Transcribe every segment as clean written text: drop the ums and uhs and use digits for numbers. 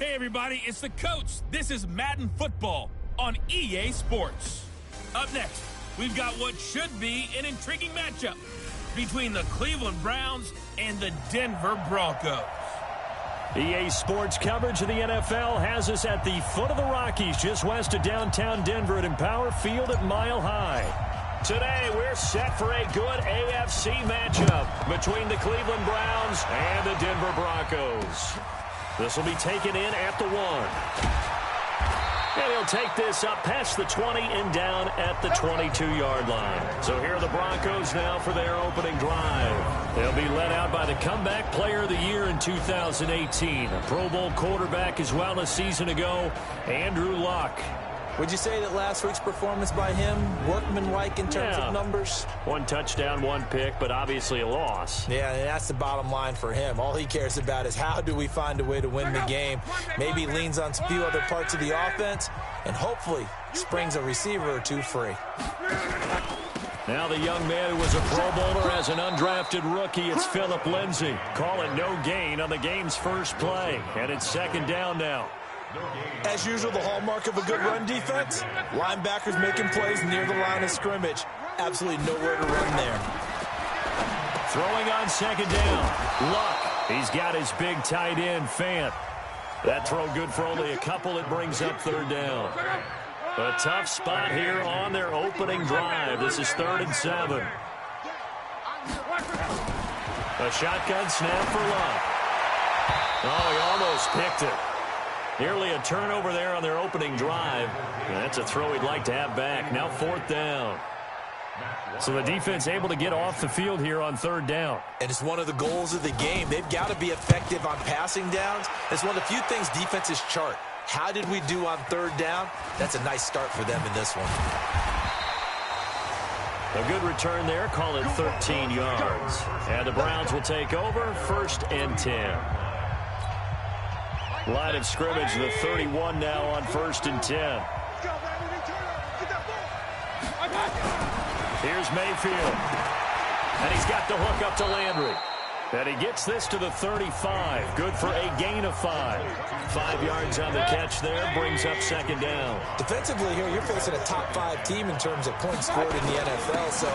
Hey everybody, it's the coach. This is Madden Football on EA Sports. Up next, we've got what should be an intriguing matchup between the Cleveland Browns and the Denver Broncos. EA Sports coverage of the NFL has us at the foot of the Rockies, just west of downtown Denver at Empower Field at Mile High. Today, we're set for a good AFC matchup between the Cleveland Browns and the Denver Broncos. This will be taken in at the 1. And he'll take this up past the 20 and down at the 22-yard line. So here are the Broncos now for their opening drive. They'll be led out by the comeback player of the year in 2018. A Pro Bowl quarterback as well a season ago, Andrew Luck. Would you say that last week's performance by him, workmanlike in terms of numbers? 1 touchdown, 1 pick, but obviously a loss. Yeah, and that's the bottom line for him. All he cares about is how do we find a way to win the game. Maybe leans on a few other parts of the offense, and hopefully springs a receiver or two free. Now the young man who was a Pro Bowler as an undrafted rookie, it's Phillip Lindsay. Call it no gain on the game's first play, and it's 2nd down now. As usual, the hallmark of a good run defense, linebackers making plays near the line of scrimmage. Absolutely nowhere to run there. Throwing on 2nd down. Luck. He's got his big tight end, Fant. That throw good for only a couple. It brings up 3rd down. A tough spot here on their opening drive. This is 3rd and 7. A shotgun snap for Luck. Oh, he almost picked it. Nearly a turnover there on their opening drive. And that's a throw he'd like to have back. Now 4th down. So the defense able to get off the field here on 3rd down. And it's one of the goals of the game. They've got to be effective on passing downs. It's one of the few things defenses chart. How did we do on 3rd down? That's a nice start for them in this one. A good return there. Call it 13 yards. And the Browns will take over 1st and 10. Line of scrimmage, the 31 now on 1st and 10. Here's Mayfield. And he's got the hook up to Landry. And he gets this to the 35. Good for a gain of 5. 5 yards on the catch there. Brings up 2nd down. Defensively here, you're facing a top 5 team in terms of points scored in the NFL. So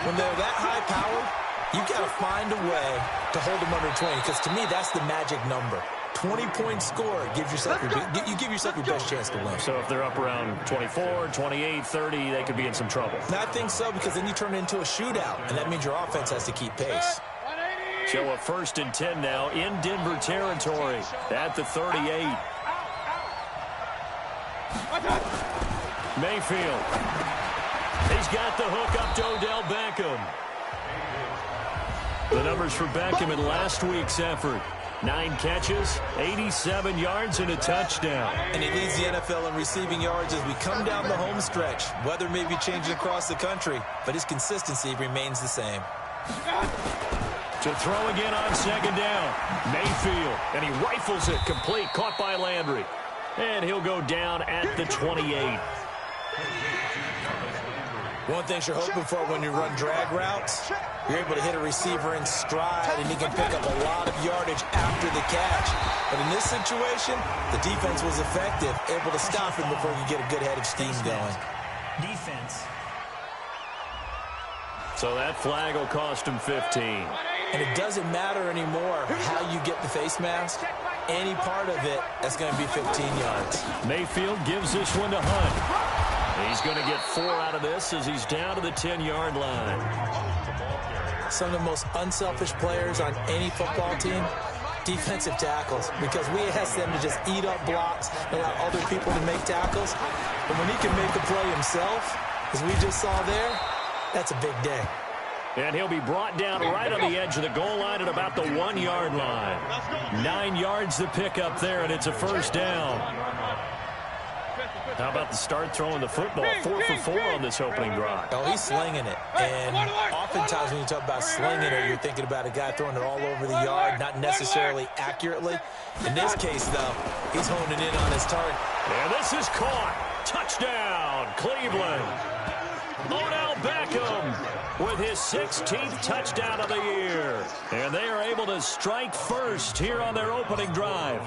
when they're that high powered, you've got to find a way to hold them under 20. Because to me, that's the magic number. 20-point score gives yourself you give yourself your best chance to win. So if they're up around 24, 28, 30, they could be in some trouble. And I think so, because then you turn it into a shootout, and that means your offense has to keep pace. So a 1st and 10 now in Denver territory at the 38. Mayfield. He's got the hook up to Odell Beckham. The numbers for Beckham in last week's effort. 9 catches, 87 yards, and a touchdown. And he leads the NFL in receiving yards as we come down the home stretch. Weather may be changing across the country, but his consistency remains the same. To throw again on 2nd down. Mayfield, and he rifles it complete, caught by Landry. And he'll go down at the 28. One thing you're hoping for when you run drag routes, you're able to hit a receiver in stride, and he can pick up a lot of yardage after the catch. But in this situation, the defense was effective, able to stop him before you get a good head of steam going. Defense. So that flag will cost him 15. And it doesn't matter anymore how you get the face mask. Any part of it, that's going to be 15 yards. Mayfield gives this one to Hunt. He's going to get 4 out of this as he's down to the 10-yard line. Some of the most unselfish players on any football team, defensive tackles, because we ask them to just eat up blocks and allow other people to make tackles. But when he can make a play himself, as we just saw there, that's a big day. And he'll be brought down right on the edge of the goal line at about the 1-yard line. 9 yards to pick up there, and it's a 1st down. How about the start throwing the football? 4 for 4 on this opening drive. Oh, he's slinging it. And oftentimes when you talk about slinging it, you're thinking about a guy throwing it all over the yard, not necessarily accurately. In this case, though, he's honing in on his target. And this is caught. Touchdown, Cleveland. Odell Beckham with his 16th touchdown of the year. And they are able to strike first here on their opening drive.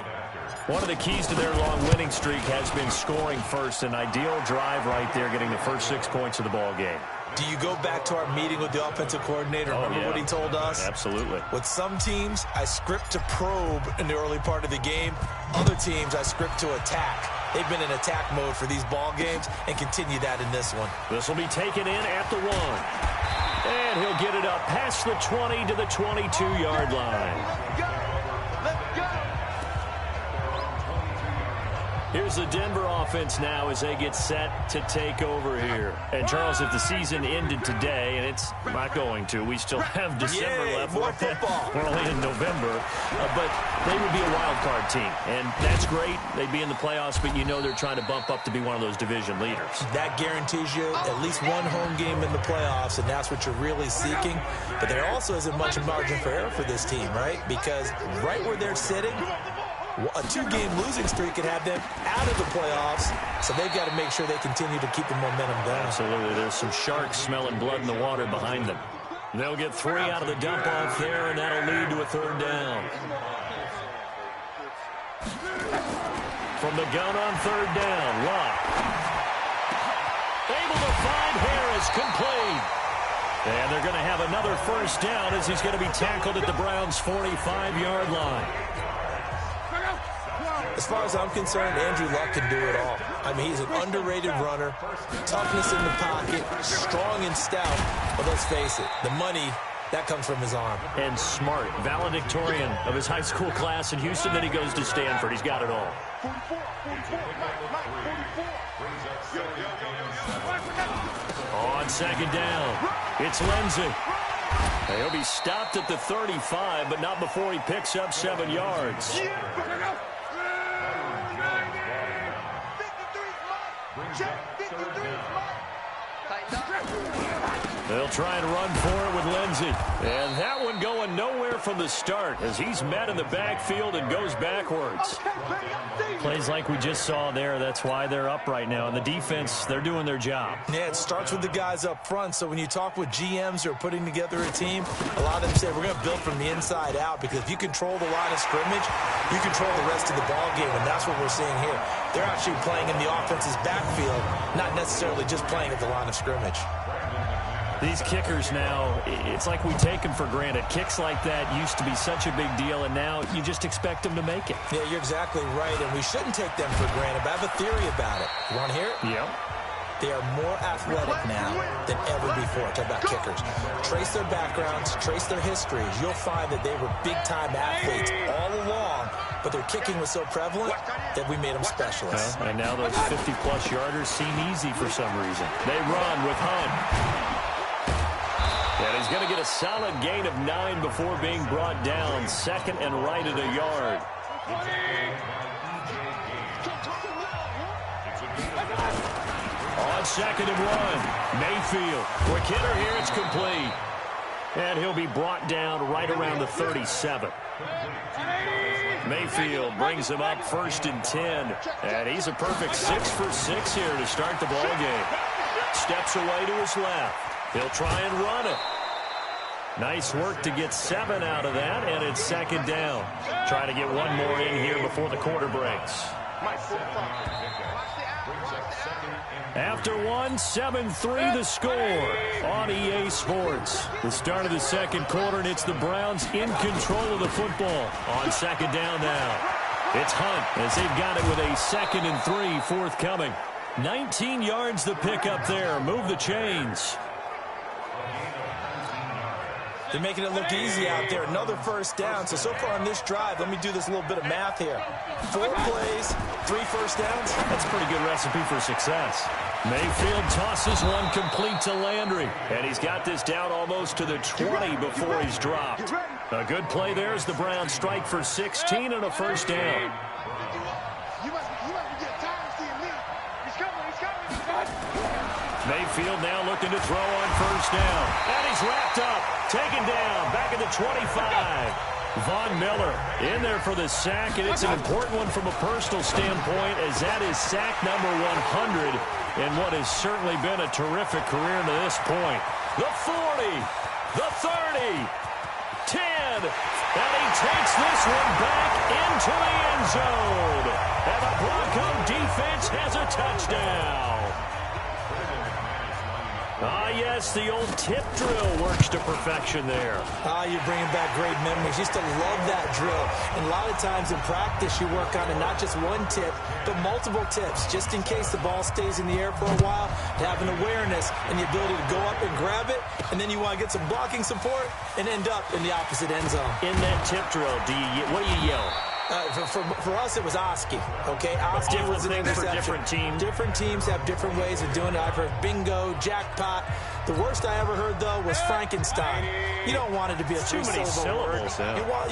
One of the keys to their long winning streak has been scoring first. An ideal drive right there, getting the first 6 points of the ball game. Do you go back to our meeting with the offensive coordinator? Remember what he told us? Absolutely. With some teams, I script to probe in the early part of the game. Other teams, I script to attack. They've been in attack mode for these ball games and continue that in this one. This will be taken in at the 1. And he'll get it up past the 20 to the 22-yard line. Here's the Denver offense now as they get set to take over here. And, Charles, if the season ended today, and it's not going to, we still have December left. More football. We're only in November. But they would be a wild card team. And that's great. They'd be in the playoffs, but you know they're trying to bump up to be one of those division leaders. That guarantees you at least one home game in the playoffs, and that's what you're really seeking. But there also isn't much margin for error for this team, right? Because right where they're sitting, a 2-game losing streak could have them out of the playoffs, so they've got to make sure they continue to keep the momentum going. Absolutely. There's some sharks smelling blood in the water behind them. They'll get 3 out of the dump-off there, and that'll lead to a 3rd down. From the gun on 3rd down, Locke. Able to find Harris, complete. And they're going to have another 1st down as he's going to be tackled at the Browns' 45-yard line. As far as I'm concerned, Andrew Luck can do it all. I mean, he's an underrated runner, toughness in the pocket, strong and stout. But let's face it, the money, that comes from his arm. And smart, valedictorian of his high school class in Houston. Then he goes to Stanford. He's got it all. On 2nd down, it's Lindsey. He'll be stopped at the 35, but not before he picks up 7 yards. They'll try and run for it with Lindsey. And that one going nowhere from the start as he's met in the backfield and goes backwards. Plays like we just saw there. That's why they're up right now. And the defense, they're doing their job. Yeah, it starts with the guys up front. So when you talk with GMs who are putting together a team, a lot of them say we're going to build from the inside out, because if you control the line of scrimmage, you control the rest of the ball game, and that's what we're seeing here. They're actually playing in the offense's backfield, not necessarily just playing at the line of scrimmage. These kickers now, it's like we take them for granted. Kicks like that used to be such a big deal, and now you just expect them to make it. Yeah, you're exactly right, and we shouldn't take them for granted, but I have a theory about it. You want to hear it? Yep. They are more athletic now than ever before. Talk about kickers. Trace their backgrounds, trace their histories. You'll find that they were big-time athletes all along, but their kicking was so prevalent that we made them specialists. Well, and now those 50-plus yarders seem easy for some reason. They run with Hunt. And he's going to get a solid gain of 9 before being brought down. 2nd and right at a yard. On 2nd and 1, Mayfield. Quick hitter here, it's complete. And he'll be brought down right around the 37. Mayfield brings him up 1st and 10. And he's a perfect 6 for 6 here to start the ball game. Steps away to his left. He'll try and run it. Nice work to get 7 out of that, and it's 2nd down. Trying to get one more in here before the quarter breaks. After 1, 7-3 the score on EA Sports. The start of the 2nd quarter, and it's the Browns in control of the football. On 2nd down now. It's Hunt as they've got it with a 2nd and 3 forthcoming. 19 yards the pickup there. Move the chains. They're making it look easy out there. Another 1st down. So far on this drive, let me do this little bit of math here. 4 plays, 3 1st downs. That's a pretty good recipe for success. Mayfield tosses one complete to Landry. And he's got this down almost to the 20 before he's dropped. A good play there as the Browns strike for 16 and a 1st down. Mayfield now looking to throw on 1st down. And he's wrapped up. Taken down. Back at the 25. Von Miller in there for the sack. And it's an important one from a personal standpoint, as that is sack number 100 in what has certainly been a terrific career to this point. The 40. The 30. 10. And he takes this one back into the end zone. And the Bronco defense has a touchdown. Ah, yes, the old tip drill works to perfection there. You're bringing back great memories. Used to love that drill. And a lot of times in practice, you work on it, not just one tip, but multiple tips, just in case the ball stays in the air for a while, to have an awareness and the ability to go up and grab it, and then you want to get some blocking support and end up in the opposite end zone. In that tip drill, what do you yell? For us, it was Oski, okay? Oski was an interception. For different teams. Different teams have different ways of doing it. I've heard bingo, jackpot. The worst I ever heard, though, was Frankenstein. You don't want it to be a three-syllable word.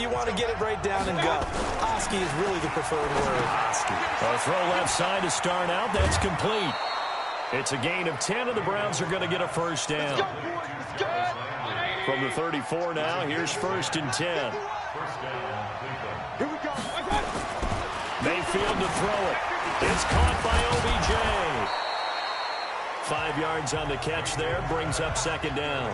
You want to get it right down and go. Oski is really the preferred word. Oski. A throw left side to start out. That's complete. It's a gain of 10, and the Browns are going to get a first down. From the 34 now, here's 1st and 10. Mayfield to throw it. It's caught by OBJ. 5 yards on the catch there, brings up 2nd down.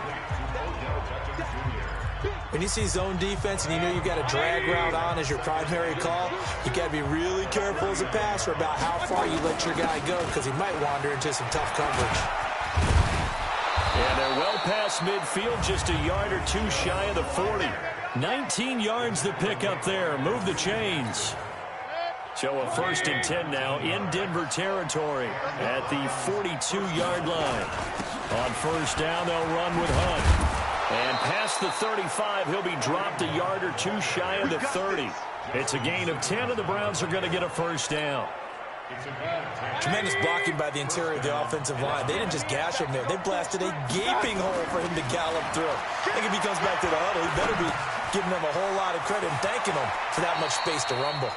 When you see zone defense and you know you've got a drag route on as your primary call, you got to be really careful as a passer about how far you let your guy go, because he might wander into some tough coverage. And they're well past midfield, just a yard or two shy of the 40. 19 yards the pick up there. Move the chains. So a 1st and 10 now in Denver territory at the 42-yard line. On 1st down, they'll run with Hunt. And past the 35, he'll be dropped a yard or two shy of the 30. It's a gain of 10, and the Browns are going to get a first down. Tremendous blocking by the interior of the offensive line. They didn't just gash him there. They blasted a gaping hole for him to gallop through. I think if he comes back to the huddle, he better be giving them a whole lot of credit and thanking them for that much space to rumble.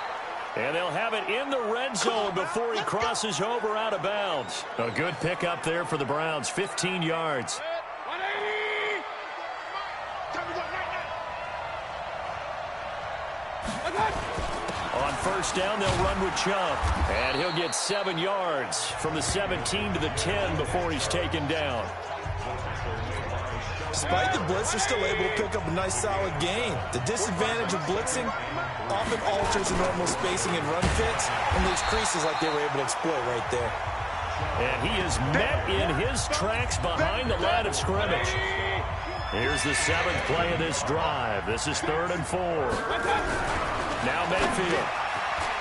And they'll have it in the red zone before he crosses over out of bounds. A good pickup there for the Browns, 15 yards. On 1st down, they'll run with Chubb. And he'll get 7 yards from the 17 to the 10 before he's taken down. Despite the blitz, they're still able to pick up a nice, solid gain. The disadvantage of blitzing often alters the normal spacing and run fits and leaves creases like they were able to exploit right there. And he is met in his tracks behind the line of scrimmage. Here's the 7th play of this drive. This is 3rd and 4. Now Mayfield.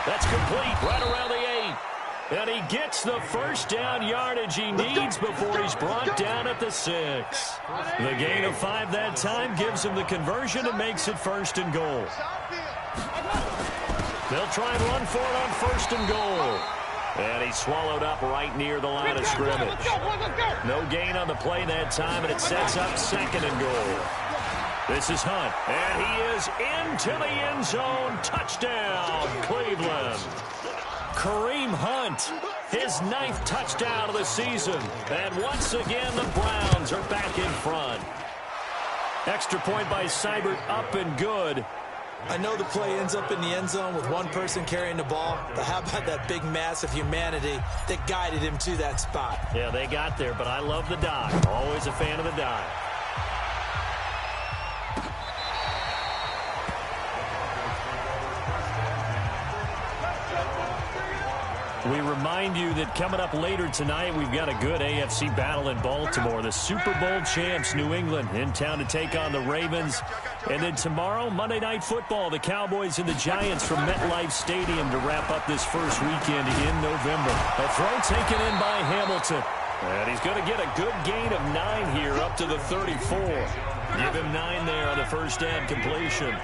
That's complete right around the 8. And he gets the first down yardage he needs before he's brought down at the 6. The gain of 5 that time gives him the conversion and makes it 1st and goal. They'll try and run for it on 1st and goal. And he's swallowed up right near the line of scrimmage. No gain on the play that time, and it sets up 2nd and goal. This is Hunt, and he is into the end zone. Touchdown, Cleveland. Kareem Hunt, his 9th touchdown of the season. And once again, the Browns are back in front. Extra point by Seibert, up and good. I know the play ends up in the end zone with one person carrying the ball, but how about that big mass of humanity that guided him to that spot? Yeah, they got there, but I love the dive. Always a fan of the dive. We remind you that coming up later tonight, we've got a good AFC battle in Baltimore. The Super Bowl champs, New England, in town to take on the Ravens. And then tomorrow, Monday Night Football, the Cowboys and the Giants from MetLife Stadium to wrap up this first weekend in November. A throw taken in by Hamilton. And he's going to get a good gain of 9 here up to the 34. Give him 9 there on the first down completion.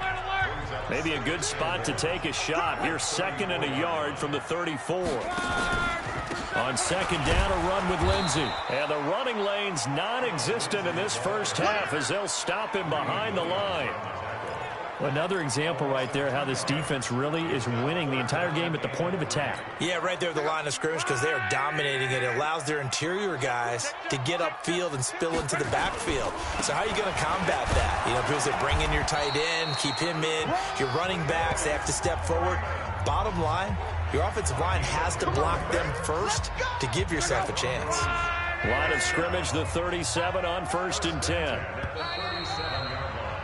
Maybe a good spot to take a shot. Here's 2nd and a yard from the 34. On 2nd down, a run with Lindsey. And the running lane's non-existent in this first half as they'll stop him behind the line. Another example right there how this defense really is winning the entire game at the point of attack. Yeah, right there at the line of scrimmage because they are dominating it. It allows their interior guys to get upfield and spill into the backfield. So how are you going to combat that? You know, because they bring in your tight end, keep him in. Your running backs, they have to step forward. Bottom line, your offensive line has to block them first to give yourself a chance. Line of scrimmage, the 37 on 1st and 10.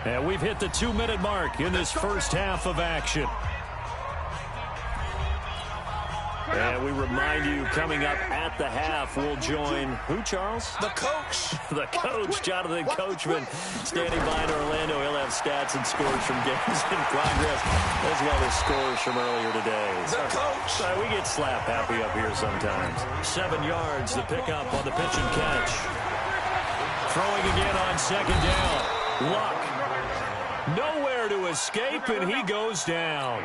And we've hit the 2-minute mark in this first half of action. And we remind you, coming up at the half, we'll join who, Charles? The coach. The coach, Jonathan Coachman, standing by in Orlando. He'll have stats and scores from games in progress, as well as scores from earlier today. The coach. We get slap happy up here sometimes. 7 yards, the pickup on the pitch and catch. Throwing again on second down. Luck. Nowhere to escape, and he goes down.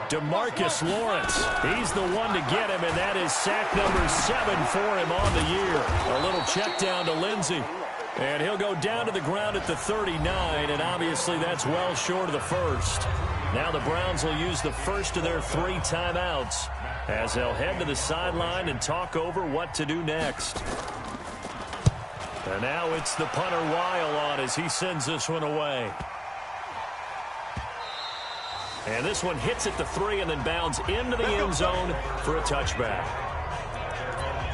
DeMarcus Lawrence, he's the one to get him, and that is sack number 7 for him on the year. A little check down to Lindsey, and he'll go down to the ground at the 39, and obviously that's well short of the first. Now the Browns will use the first of their 3 timeouts as they'll head to the sideline and talk over what to do next. And now it's the punter Weil on as he sends this one away. And this one hits at the 3 and then bounds into the end zone for a touchback.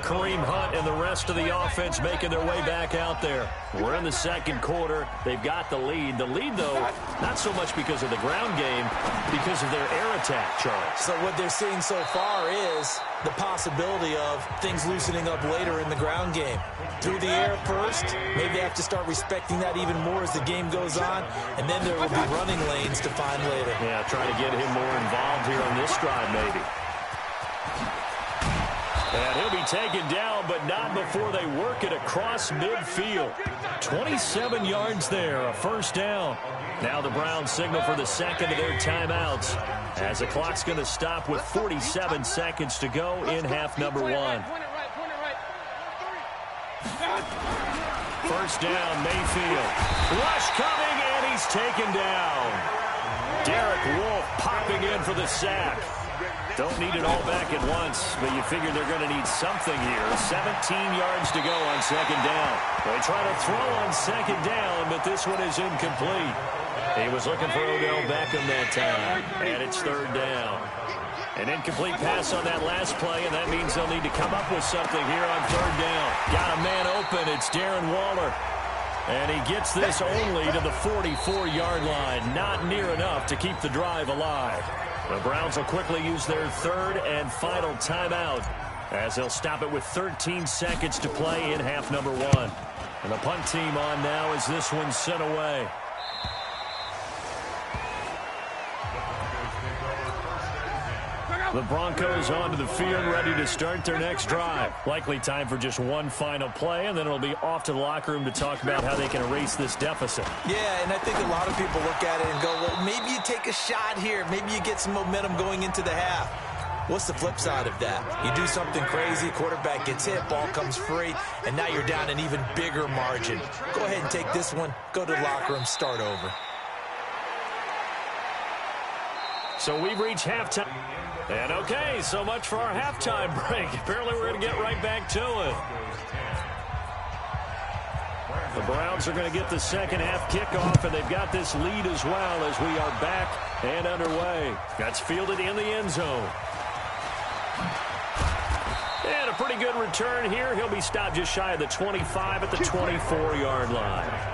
Kareem Hunt and the rest of the offense making their way back out there. We're in the second quarter. They've got the lead. The lead, though, not so much because of the ground game, because of their air attack, Charles. So what they're seeing so far is the possibility of things loosening up later in the ground game. Through the air first, maybe they have to start respecting that even more as the game goes on, and then there will be running lanes to find later. Yeah, trying to get him more involved here on this drive, maybe. And he'll be taken down, but not before they work it across midfield. 27 yards there, a first down. Now the Browns signal for the second of their timeouts as the clock's going to stop with 47 seconds to go in half number 1. First down, Mayfield. Rush coming, and he's taken down. Derek Wolfe popping in for the sack. Don't need it all back at once, but you figure they're going to need something here. 17 yards to go on second down. They try to throw on second down, but this one is incomplete. He was looking for Odell Beckham that time, and it's third down. An incomplete pass on that last play, and that means they'll need to come up with something here on third down. Got a man open. It's Darren Waller. And he gets this only to the 44-yard line. Not near enough to keep the drive alive. The Browns will quickly use their third and final timeout as they'll stop it with 13 seconds to play in half number 1. And the punt team on now as this one's sent away. The Broncos onto the field, ready to start their next drive. Likely time for just one final play, and then it'll be off to the locker room to talk about how they can erase this deficit. Yeah, and I think a lot of people look at it and go, well, maybe you take a shot here. Maybe you get some momentum going into the half. What's the flip side of that? You do something crazy, quarterback gets hit, ball comes free, and now you're down an even bigger margin. Go ahead and take this one, go to the locker room, start over. So we've reached halftime. And okay, so much for our halftime break. Apparently we're going to get right back to it. The Browns are going to get the second half kickoff, and they've got this lead as well as we are back and underway. That's fielded in the end zone. And a pretty good return here. He'll be stopped just shy of the 25 at the 24-yard line.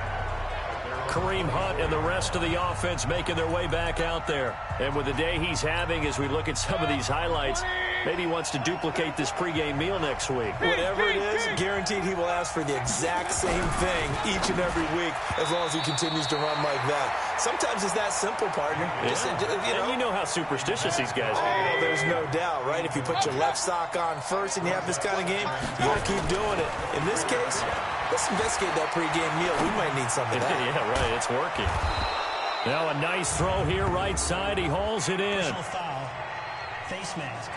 Kareem Hunt and the rest of the offense making their way back out there. And with the day he's having, as we look at some of these highlights, maybe he wants to duplicate this pregame meal next week. Whatever it is, guaranteed he will ask for the exact same thing each and every week as long as he continues to run like that. Sometimes it's that simple, partner. Yeah. You know how superstitious these guys are. Oh, there's no doubt, right? If you put your left sock on first and you have this kind of game, you got to keep doing it. In this case, let's investigate that pregame meal. We might need some of that. Yeah, right. It's working. Now a nice throw here, right side. He hauls it in. Personal foul, face mask,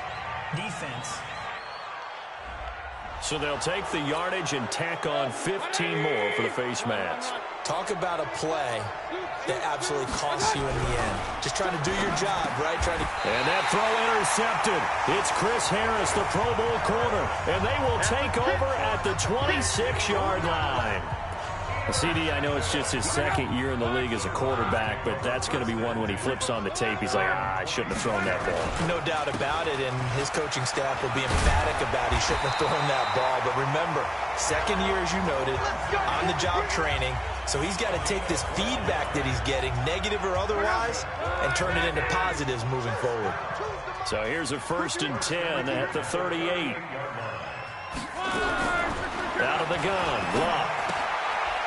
defense. So they'll take the yardage and tack on 15 more for the face mask. Talk about a play that absolutely costs you in the end. Just trying to do your job, right? And that throw intercepted. It's Chris Harris, the Pro Bowl corner. And they will take over at the 26-yard line. CD, I know it's just his second year in the league as a quarterback, but that's going to be one when he flips on the tape. He's like, I shouldn't have thrown that ball. No doubt about it, and his coaching staff will be emphatic about he shouldn't have thrown that ball. But remember, second year, as you noted, on-the-job training. So he's got to take this feedback that he's getting, negative or otherwise, and turn it into positives moving forward. So here's a 1st and 10 at the 38. Out of the gun, block.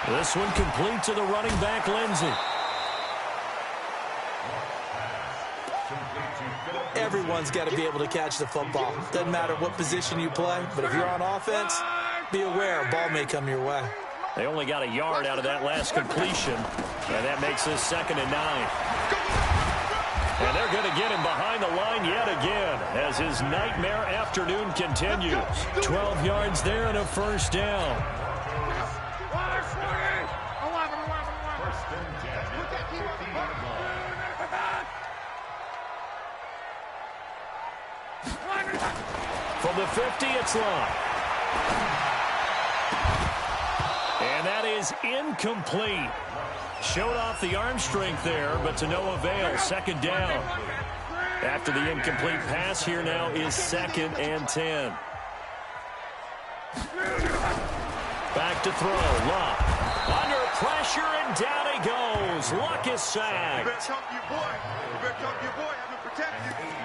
This one complete to the running back, Lindsey. Everyone's got to be able to catch the football. Doesn't matter what position you play, but if you're on offense, be aware a ball may come your way. They only got a yard out of that last completion, and that makes this 2nd and 9. And they're going to get him behind the line yet again as his nightmare afternoon continues. 12 yards there and a 1st down. From the 50, it's long. And that is incomplete. Showed off the arm strength there, but to no avail. 2nd down. After the incomplete pass, here now is 2nd and 10. Back to throw. Luck. Under pressure, and down he goes. Luck is sacked.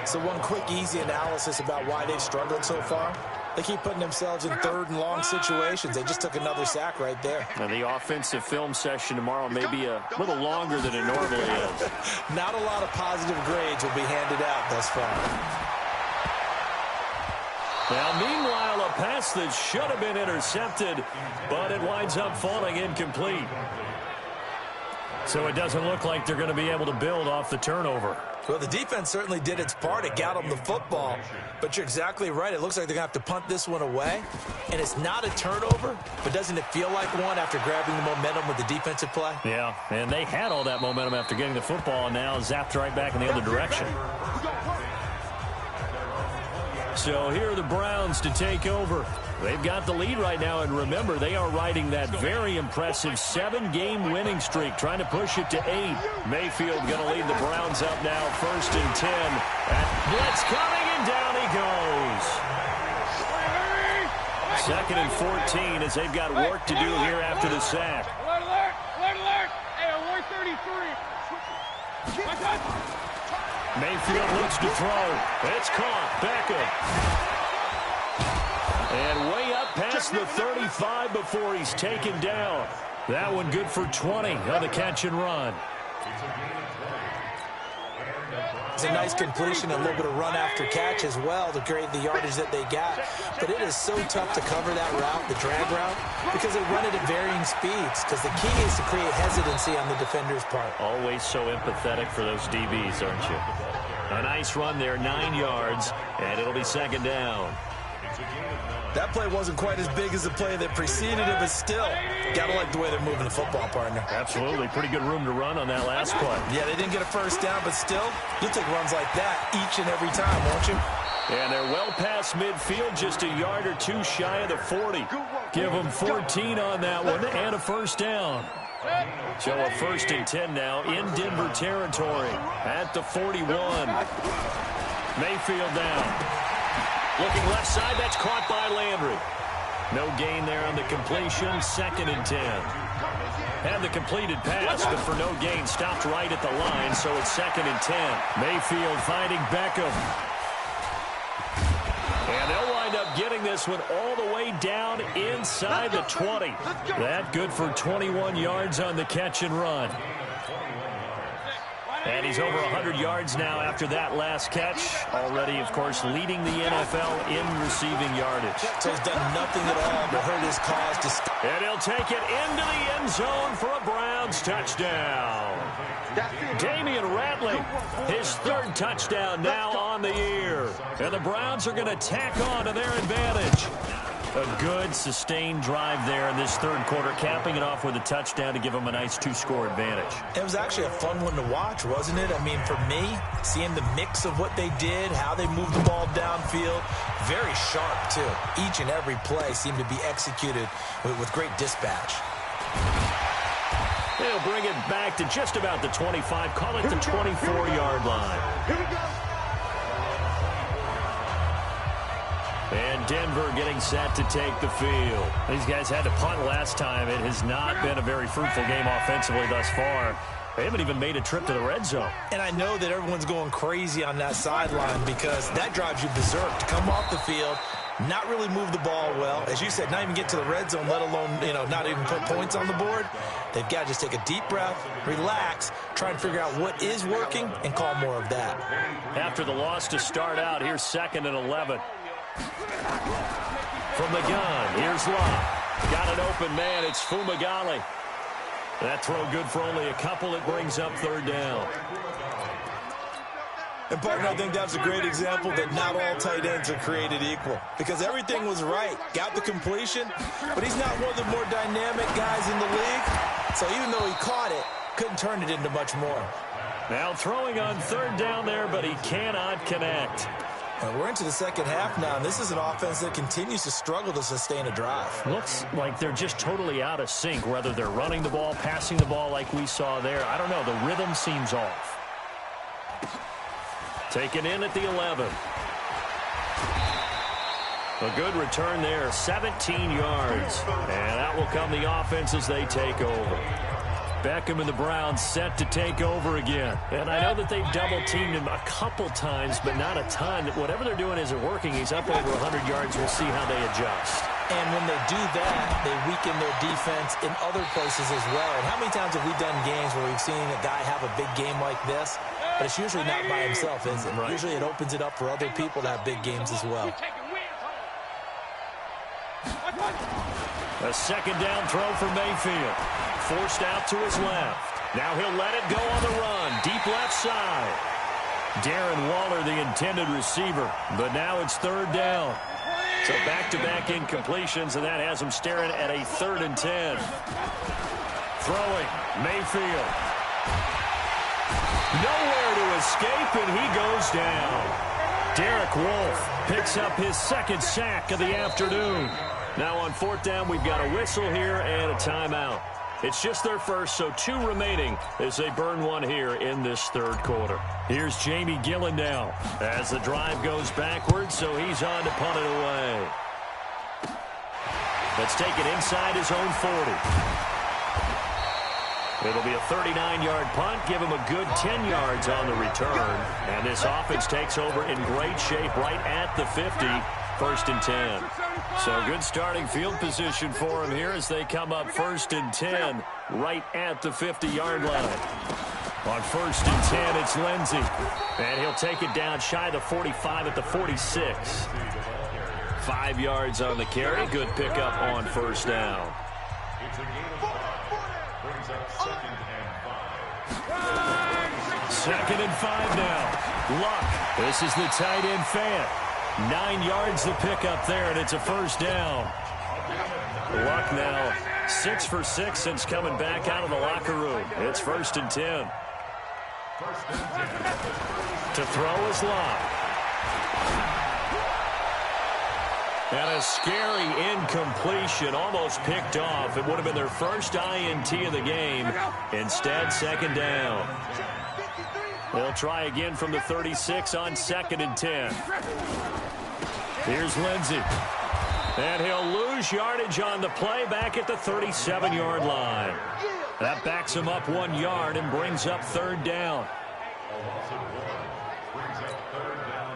So one quick, easy analysis about why they've struggled so far. They keep putting themselves in 3rd and long situations. They just took another sack right there. Now the offensive film session tomorrow may be a little longer than it normally is. Not a lot of positive grades will be handed out thus far. Now, meanwhile, a pass that should have been intercepted, but it winds up falling incomplete. So it doesn't look like they're going to be able to build off the turnover. Well, the defense certainly did its part. It got them the football. But you're exactly right. It looks like they're going to have to punt this one away. And it's not a turnover, but doesn't it feel like one after grabbing the momentum with the defensive play? Yeah, and they had all that momentum after getting the football, and now zapped right back in the other direction. So here are the Browns to take over. They've got the lead right now, and remember, they are riding that very impressive 7-game winning streak, trying to push it to 8. Mayfield going to lead the Browns up now, 1st and 10. Blitz coming, and down he goes. 2nd and 14 as they've got work to do here after the sack. Alert! Hey, 133. Mayfield looks to throw. It's caught. Beckham. And way up past the 35 before he's taken down. That one good for 20 on the catch and run. It's a nice completion, a little bit of run after catch as well to create the yardage that they got. But it is so tough to cover that route, the drag route, because they run it at varying speeds. Because the key is to create hesitancy on the defender's part. Always so empathetic for those DBs, aren't you? A nice run there, 9 yards, and it'll be 2nd down. That play wasn't quite as big as the play that preceded it, but still, got to like the way they're moving the football, partner. Absolutely. Pretty good room to run on that last play. Yeah, they didn't get a 1st down, but still, you'll take runs like that each and every time, won't you? And they're well past midfield, just a yard or two shy of the 40. Give them 14 on that one and a 1st down. So a 1st and 10 now in Denver territory at the 41. Mayfield down. Looking left side, that's caught by Landry. No gain there on the completion, 2nd and 10. Had the completed pass, but for no gain, stopped right at the line, so it's 2nd and 10. Mayfield finding Beckham. And they'll wind up getting this one all the way down inside the 20. That good for 21 yards on the catch and run. And he's over 100 yards now after that last catch. Already, of course, leading the NFL in receiving yardage. So he's done nothing at all to hurt his cause. And he'll take it into the end zone for a Browns touchdown. Damian Ratley, his 3rd touchdown now on the year. And the Browns are going to tack on to their advantage. A good, sustained drive there in this 3rd quarter, capping it off with a touchdown to give them a nice 2-score advantage. It was actually a fun one to watch, wasn't it? I mean, for me, seeing the mix of what they did, how they moved the ball downfield, very sharp, too. Each and every play seemed to be executed with great dispatch. They'll bring it back to just about the 25. Call it the 24-yard line. Here we go. And Denver getting set to take the field. These guys had to punt last time. It has not been a very fruitful game offensively thus far. They haven't even made a trip to the red zone. And I know that everyone's going crazy on that sideline because that drives you berserk to come off the field, not really move the ball well. As you said, not even get to the red zone, let alone, not even put points on the board. They've got to just take a deep breath, relax, try and figure out what is working, and call more of that. After the loss to start out, here's 2nd and 11. From the gun, here's Locke. Got an open man, it's Fumagalli. That throw good for only a couple. It brings up 3rd down. And, partner, I think that's a great example that not all tight ends are created equal because everything was right. Got the completion, but he's not one of the more dynamic guys in the league. So even though he caught it, couldn't turn it into much more. Now throwing on 3rd down there, but he cannot connect. And we're into the second half now, and this is an offense that continues to struggle to sustain a drive. Looks like they're just totally out of sync, whether they're running the ball, passing the ball like we saw there. I don't know. The rhythm seems off. Taken in at the 11. A good return there, 17 yards. And out will come the offense as they take over. Beckham and the Browns set to take over again. And I know that they've double-teamed him a couple times, but not a ton. Whatever they're doing isn't working. He's up over 100 yards. We'll see how they adjust. And when they do that, they weaken their defense in other places as well. And how many times have we done games where we've seen a guy have a big game like this? But it's usually not by himself, is it? Right. Usually it opens it up for other people to have big games as well. A 2nd down throw for Mayfield. Forced out to his left. Now he'll let it go on the run. Deep left side. Darren Waller, the intended receiver. But now it's 3rd down. So back-to-back incompletions, and that has him staring at a 3rd and 10. Throwing. Mayfield. Nowhere to escape, and he goes down. Derek Wolfe picks up his 2nd sack of the afternoon. Now on 4th down, we've got a whistle here and a timeout. It's just their first, so 2 remaining as they burn one here in this 3rd quarter. Here's Jamie Gillen now as the drive goes backwards, so he's on to punt it away. Let's take it inside his own 40. It'll be a 39-yard punt, give him a good 10 yards on the return. And this offense takes over in great shape right at the 50, 1st and 10. So good starting field position for him here as they come up 1st and 10 right at the 50-yard line. On 1st and 10, it's Lindsey. And he'll take it down shy of the 45 at the 46. 5 yards on the carry. Good pickup on 1st down. 2nd and 5 now. Luck. This is the tight end Fant. 9 yards the pickup there, and it's a 1st down. Luck now 6 for 6 since coming back out of the locker room. It's 1st and 10. To throw is Luck. And a scary incompletion, almost picked off. It would have been their first INT of the game. Instead, 2nd down. They'll try again from the 36 on 2nd and 10. Here's Lindsey. And he'll lose yardage on the play back at the 37-yard line. That backs him up 1 yard and brings up 3rd down.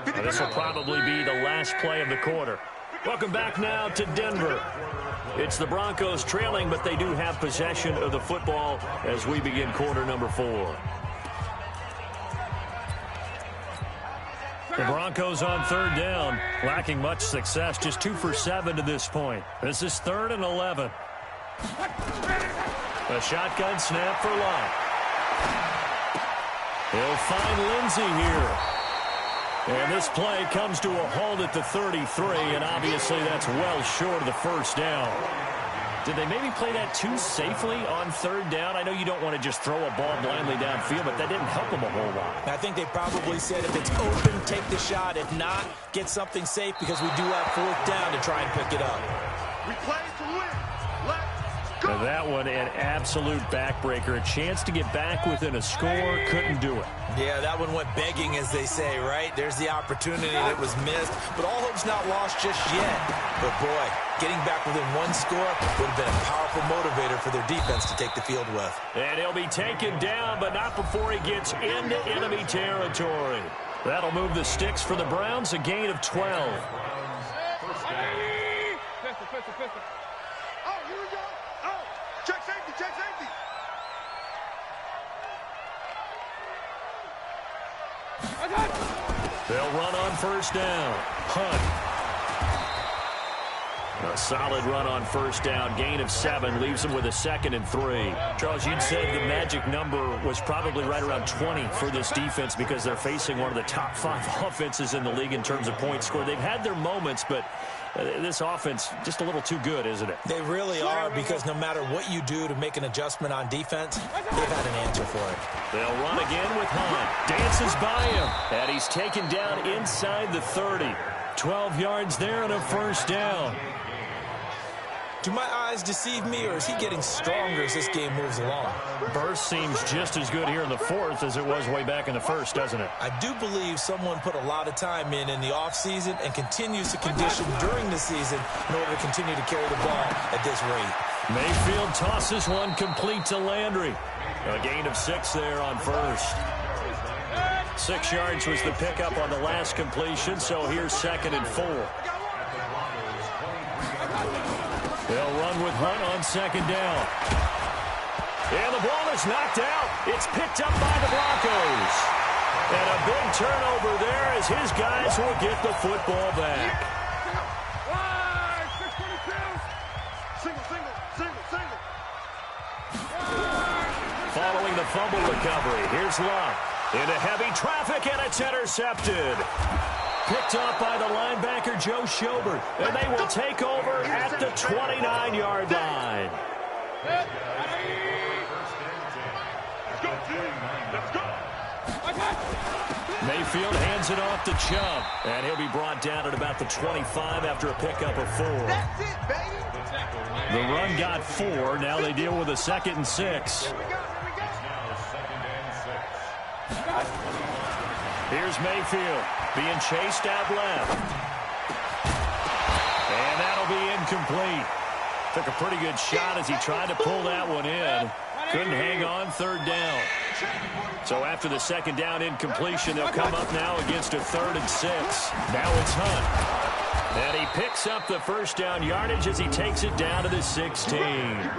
And this will probably be the last play of the quarter. Welcome back now to Denver. It's the Broncos trailing, but they do have possession of the football as we begin quarter number 4. The Broncos on 3rd down, lacking much success, just 2 for 7 to this point. This is 3rd and 11. A shotgun snap for Locke. He'll find Lindsey here. And this play comes to a halt at the 33, and obviously that's well short of the 1st down. Did they maybe play that too safely on 3rd down? I know you don't want to just throw a ball blindly downfield, but that didn't help them a whole lot. I think they probably said if it's open, take the shot. If not, get something safe because we do have 4th down to try and pick it up. We play to win. Let's go! And that one, an absolute backbreaker. A chance to get back within a score, couldn't do it. Yeah, that one went begging, as they say, right? There's the opportunity that was missed, but all hope's not lost just yet. But, boy, getting back within one score would have been a powerful motivator for their defense to take the field with. And he'll be taken down, but not before he gets into enemy territory. That'll move the sticks for the Browns, a gain of 12. Pistol. Oh, here we go. Oh, check safety. They'll run on first down. Hunt. A solid run on first down. Gain of 7 leaves them with a 2nd and 3. Charles, you'd said the magic number was probably right around 20 for this defense because they're facing one of the top 5 offenses in the league in terms of points scored. They've had their moments, but this offense just a little too good, isn't it? They really are, because no matter what you do to make an adjustment on defense, they've had an answer for it. They'll run again with Hunt. Dances by him, and he's taken down inside the 30. 12 yards there and a first down. Do my eyes deceive me, or is he getting stronger as this game moves along? Burst seems just as good here in the 4th as it was way back in the 1st, doesn't it? I do believe someone put a lot of time in the offseason and continues to condition during the season in order to continue to carry the ball at this rate. Mayfield tosses one complete to Landry. A gain of 6 there on first. 6 yards was the pickup on the last completion, so here's 2nd and 4. They'll run with Hunt on 2nd down. And the ball is knocked out. It's picked up by the Broncos. And a big turnover there as his guys will get the football back. Single. Following the fumble recovery, here's Luck. Into heavy traffic, and it's intercepted. Picked up by the linebacker, Joe Schobert. And they will take over at the 29-yard line. Let's go. Mayfield hands it off to Chubb. And he'll be brought down at about the 25 after a pickup of 4. That's it, baby. The run got 4. Now they deal with a 2nd and 6. Here's Mayfield being chased out left. And that'll be incomplete. Took a pretty good shot as he tried to pull that one in. Couldn't hang on, 3rd down. So after the 2nd down incompletion, they'll come up now against a 3rd and 6. Now it's Hunt. And he picks up the first down yardage as he takes it down to the 16.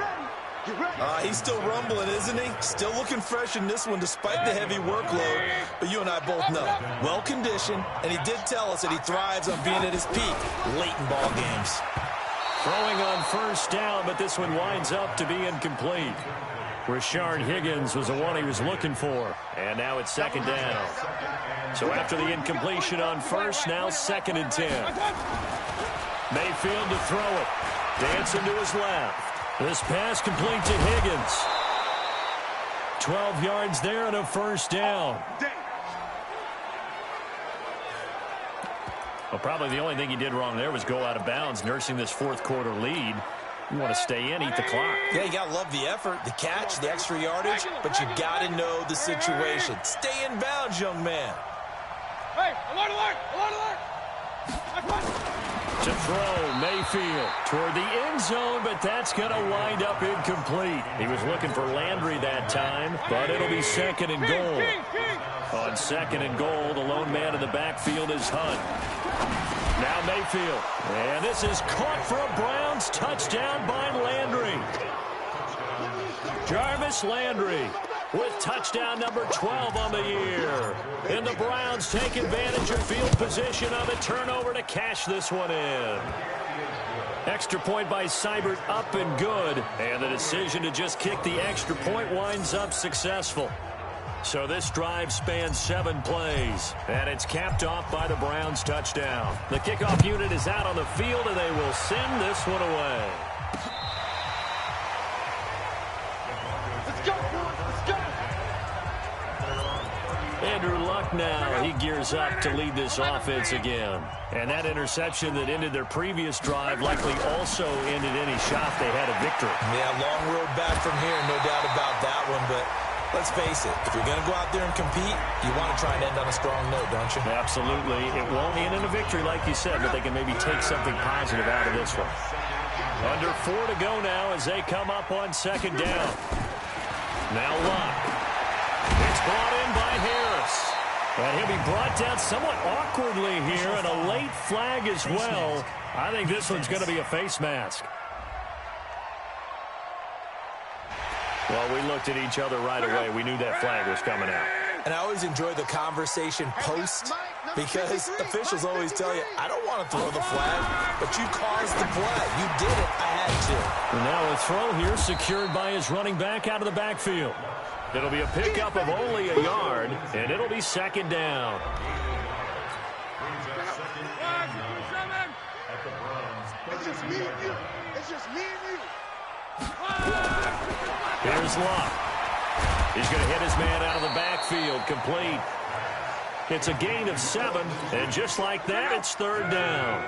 He's still rumbling, isn't he? Still looking fresh in this one despite the heavy workload. But you and I both know, well-conditioned, and he did tell us that he thrives on being at his peak late in ball games. Throwing on first down, but this one winds up to be incomplete. Rashard Higgins was the one he was looking for. And now it's 2nd down. So after the incompletion on first, now 2nd and 10. Mayfield to throw it. Dancing to his left. This pass complete to Higgins. 12 yards there and a first down. Well, probably the only thing he did wrong there was go out of bounds, nursing this 4th quarter lead. You want to stay in, eat the clock. Yeah, you got to love the effort, the catch, the extra yardage, but you got to know the situation. Stay in bounds, young man. Hey, alert! To throw, Mayfield toward the end zone, but that's going to wind up incomplete. He was looking for Landry that time, but it'll be 2nd and goal. On 2nd and goal, the lone man in the backfield is Hunt. Now Mayfield, and this is caught for a Browns touchdown by Landry. Jarvis Landry with touchdown number 12 on the year. And the Browns take advantage of field position on the turnover to cash this one in. Extra point by Seibert up and good. And the decision to just kick the extra point winds up successful. So this drive spans 7 plays. And it's capped off by the Browns touchdown. The kickoff unit is out on the field, and they will send this one away. Andrew Luck now. He gears up to lead this offense again. And that interception that ended their previous drive likely also ended any shot they had at victory. Yeah, long road back from here, no doubt about that one. But let's face it, if you're going to go out there and compete, you want to try and end on a strong note, don't you? Absolutely. It won't end in a victory, like you said, but they can maybe take something positive out of this one. Under 4 to go now as they come up on second down. Now Luck. It's brought in by Harris. And he'll be brought down somewhat awkwardly here, and a late flag as well. I think this one's going to be a face mask. Well, we looked at each other right away. We knew that flag was coming out. And I always enjoy the conversation post, because officials always tell you, I don't want to throw the flag, but you caused the play. You did it. I had to. And now a throw here secured by his running back out of the backfield. It'll be a pickup of only a yard, and it'll be second down. It's just me and you. It's just me and you. Here's Luck. He's going to hit his man out of the backfield, complete. It's a gain of 7, and just like that, it's third down.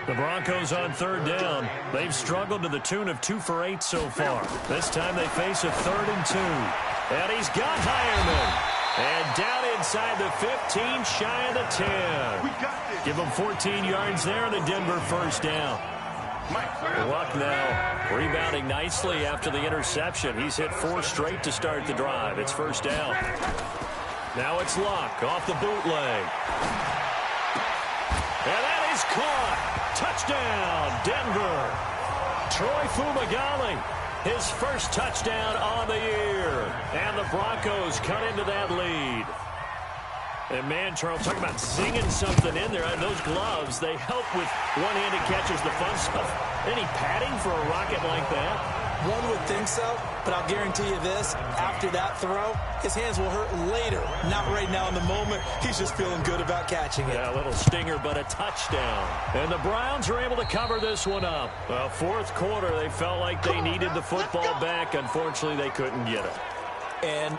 The Broncos on third down. They've struggled to the tune of 2 for 8 so far. This time they face a 3rd and 2. And he's got Hireman. And down inside the 15, shy of the 10. Give him 14 yards there, and the Denver first down. Luck now rebounding nicely after the interception. He's hit 4 straight to start the drive. It's first down. Now it's Luck off the bootleg. And that is caught. Touchdown, Denver. Troy Fumagalli, his first touchdown on the year. And the Broncos cut into that lead. And, man, Charles, talking about singing something in there. Those gloves, they help with one-handed catches, the fun stuff. Any padding for a rocket like that? One would think so, but I'll guarantee you this. After that throw, his hands will hurt later. Not right now in the moment. He's just feeling good about catching it. Yeah, a little stinger, but a touchdown. And the Browns are able to cover this one up. Well, fourth quarter, they felt like they needed the football back. Unfortunately, they couldn't get it. And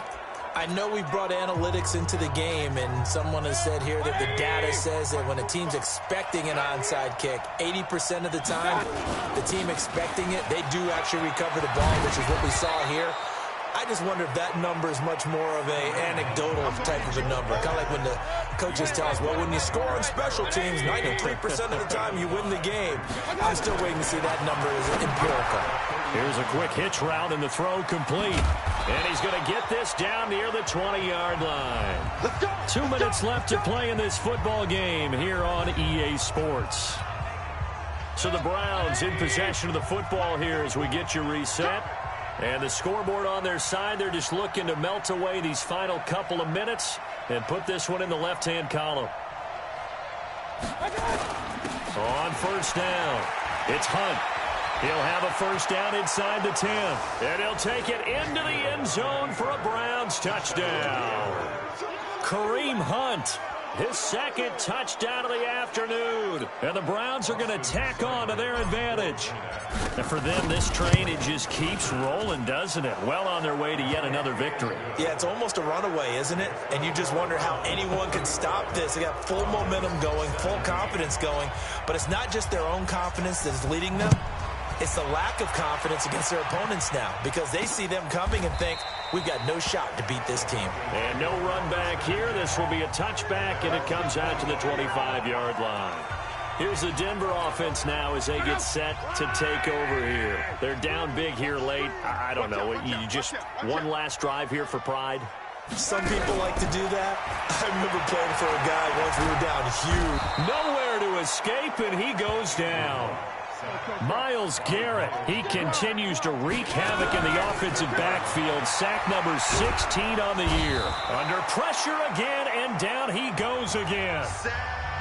I know we brought analytics into the game, and someone has said here that the data says that when a team's expecting an onside kick, 80% of the time, the team expecting it, they do actually recover the ball, which is what we saw here. I just wonder if that number is much more of a anecdotal type of a number. Kind of like when the coaches tell us, well, when you score on special teams, 93% of the time you win the game. I'm still waiting to see that number as empirical. Here's a quick hitch route, and the throw complete. And he's going to get this down near the 20-yard line. 2 minutes left to play in this football game here on EA Sports. So the Browns in possession of the football here as we get you reset. And the scoreboard on their side, they're just looking to melt away these final couple of minutes and put this one in the left-hand column. On first down, it's Hunt. He'll have a first down inside the 10. And he'll take it into the end zone for a Browns touchdown. Kareem Hunt, his second touchdown of the afternoon. And the Browns are going to tack on to their advantage. And for them, this train, it just keeps rolling, doesn't it? Well on their way to yet another victory. Yeah, it's almost a runaway, isn't it? And you just wonder how anyone can stop this. They got full momentum going, full confidence going. But it's not just their own confidence that's leading them. It's the lack of confidence against their opponents now, because they see them coming and think, we've got no shot to beat this team. And no run back here. This will be a touchback, and it comes out to the 25-yard line. Here's the Denver offense now as they get set to take over here. They're down big here late. I don't know. You just one last drive here for pride? Some people like to do that. I remember playing for a guy once we were down huge. Nowhere to escape, and he goes down. Myles Garrett, he continues to wreak havoc in the offensive backfield. Sack number 16 on the year. Under pressure again, and down he goes again.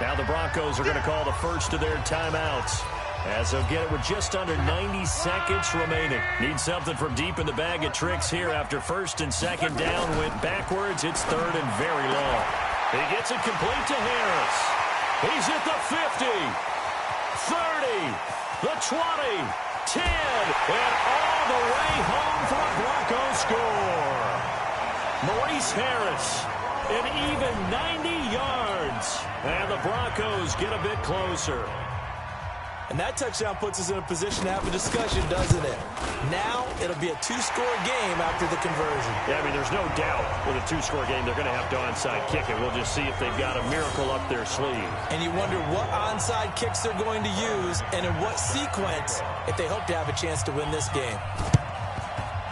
Now the Broncos are going to call the first of their timeouts, as they'll get it with just under 90 seconds remaining. Need something from deep in the bag of tricks here after first and second down went backwards. It's third and very long. He gets it complete to Harris. He's at the 50, 30, the 20, 10, and all the way home for a Broncos score. Maurice Harris, An even 90 yards. And the Broncos get a bit closer. And that touchdown puts us in a position to have a discussion, doesn't it? Now it'll be a two-score game after the conversion. Yeah, I mean, there's no doubt with a two-score game they're going to have to onside kick it. We'll just see if they've got a miracle up their sleeve. And you wonder what onside kicks they're going to use and in what sequence if they hope to have a chance to win this game.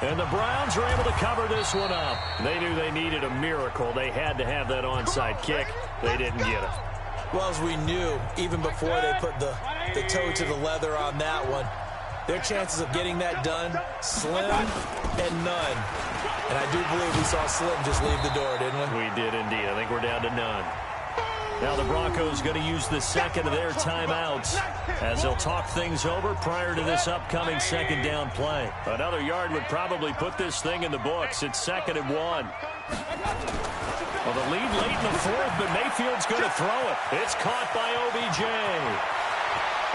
And the Browns are able to cover this one up. They knew they needed a miracle. They had to have that onside kick. They didn't get it. Well, as we knew, even before they put the toe to the leather on that one, their chances of getting that done, slim and none. And I do believe we saw Slim just leave the door, didn't we? We did indeed. I think we're down to none. Now the Broncos going to use the second of their timeouts as they'll talk things over prior to this upcoming second down play. Another yard would probably put this thing in the books. It's 2nd and 1. Well, the lead late in the fourth, but Mayfield's going to throw it. It's caught by OBJ.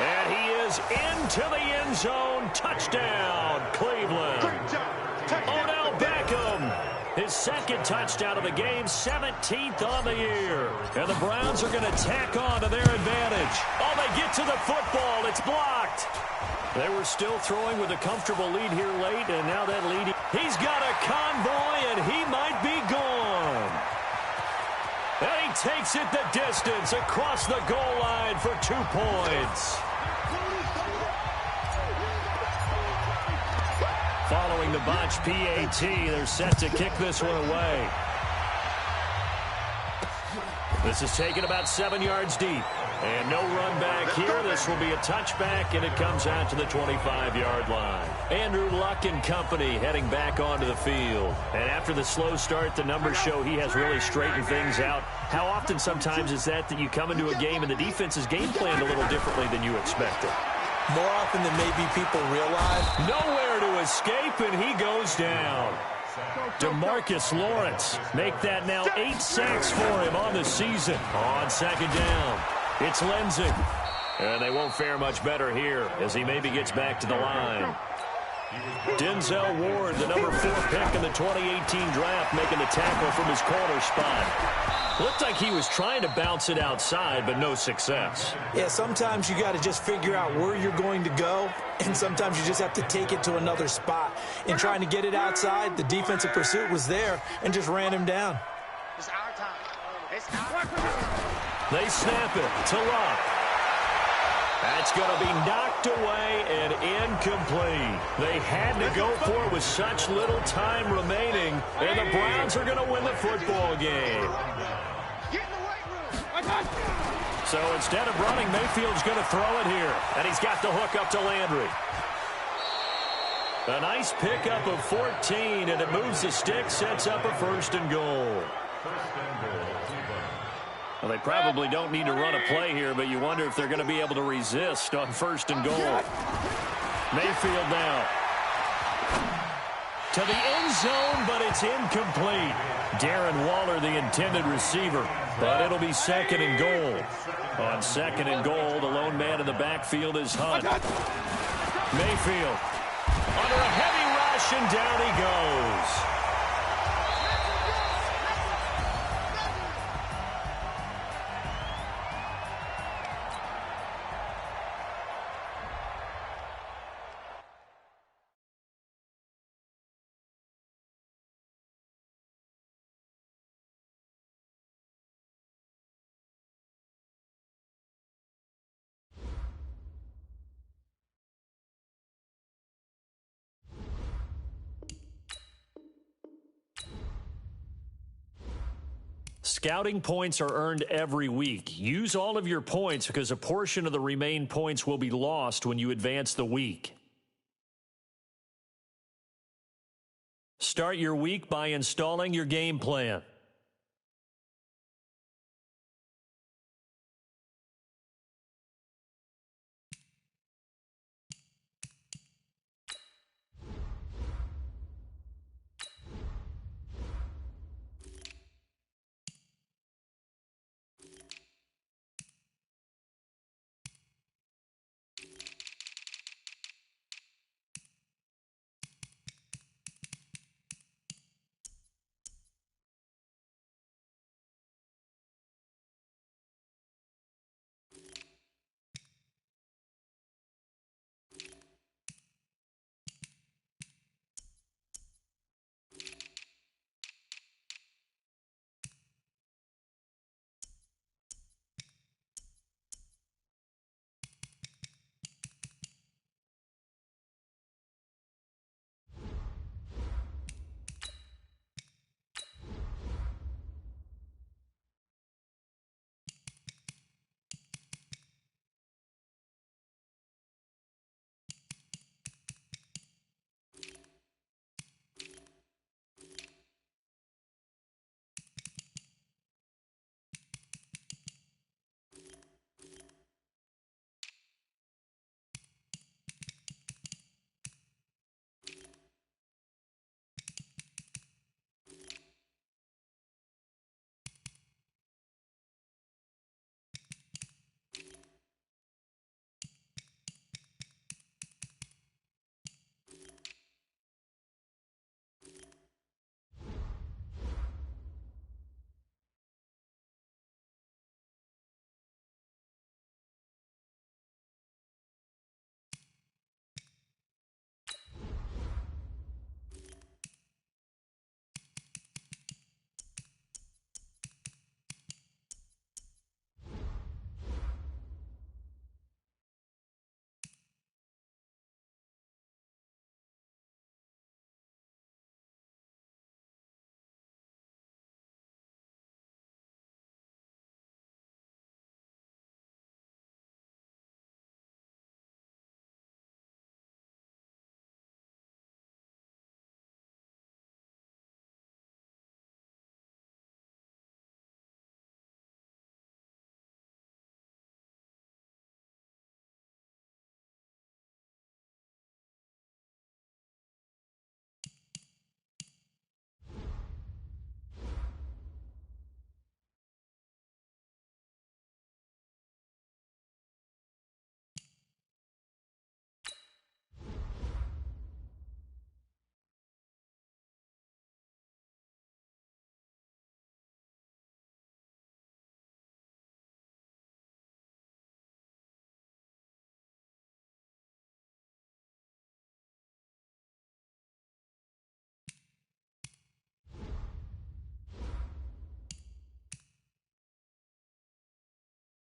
And he is into the end zone. Touchdown, Cleveland. Odell Beckham. His second touchdown of the game, 17th on the year. And the Browns are going to tack on to their advantage. Oh, they get to the football. It's blocked. They were still throwing with a comfortable lead here late, and now that lead, he's got a convoy, and he might be gone. And he takes it the distance across the goal line for 2 points. Following the botch PAT, they're set to kick this one away. This is taken about 7 yards deep. And no run back here. This will be a touchback, and it comes out to the 25-yard line. Andrew Luck and company heading back onto the field. And after the slow start, the numbers show he has really straightened things out. How often sometimes is that you come into a game and the defense is game planned a little differently than you expected? More often than maybe people realize. Nowhere to escape, and he goes down. DeMarcus Lawrence make that now 8 sacks for him on the season. On second down, it's Lindsey. And they won't fare much better here as he maybe gets back to the line. Denzel Ward, the number 4 pick in the 2018 draft, making the tackle from his corner spot. Looked like he was trying to bounce it outside, but no success. Yeah, sometimes you got to just figure out where you're going to go, and sometimes you just have to take it to another spot. In trying to get it outside, the defensive pursuit was there and just ran him down. It's our time. It's our time. They snap it to Luck. That's going to be knocked away and incomplete. They had to go for it with such little time remaining, and the Browns are going to win the football game. Get in the weight room. So instead of running, Mayfield's going to throw it here, and he's got the hook up to Landry. A nice pickup of 14, and it moves the stick, sets up a 1st and goal. Well, they probably don't need to run a play here, but you wonder if they're going to be able to resist on 1st and goal. Mayfield now to the end zone, but it's incomplete. Darren Waller, the intended receiver, but it'll be 2nd and goal. On 2nd and goal, the lone man in the backfield is Hunt. Mayfield under a heavy rush, and down he goes. Scouting points are earned every week. Use all of your points because a portion of the remaining points will be lost when you advance the week. Start your week by installing your game plan.